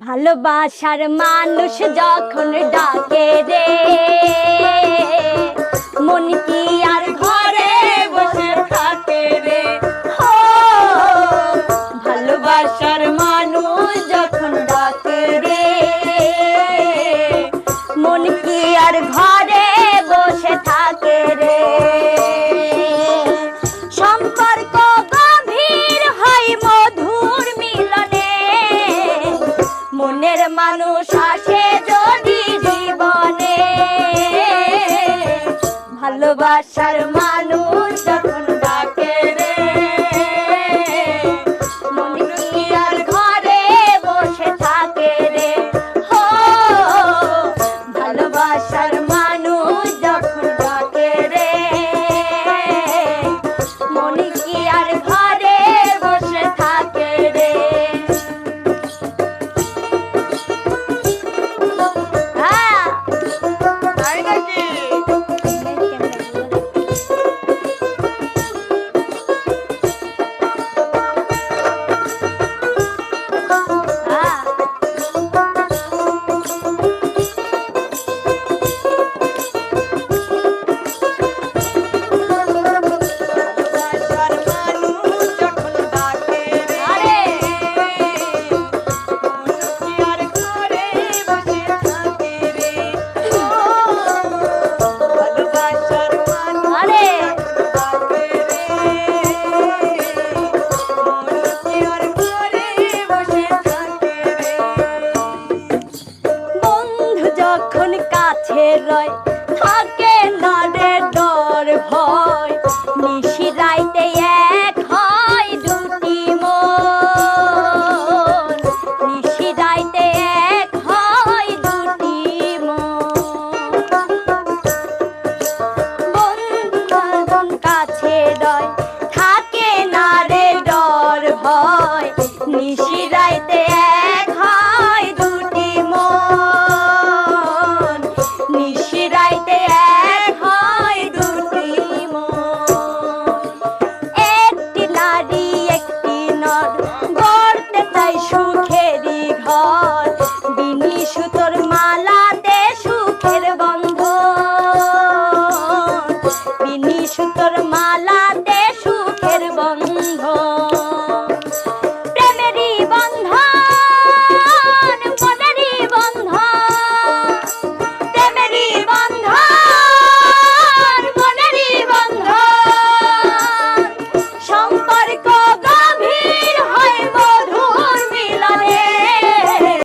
ভালোবাসার মানুষ যখন ডাকে রে, মন কি আর ঘরে বসে থাকে রে। ও ভালোবাসার মানুষ যখন ডাকে রে, মন কি আর ঘরে বসে থাকে রে। সম্পর্ক গভীর হয় মধুর মিলনে, মনের মানুষ আসে যদি জীবনে। ভালোবাসার মানুষ যখন ডাকে রে, মন কি আর ঘরে বসে থাকে রে। হো ভালোবাসার মানুষ যখন ডাকে রে, মন কি আর ঘরে বসে থাকে রে। যখন কাছে রয় থাকে না রে ডর ভয়।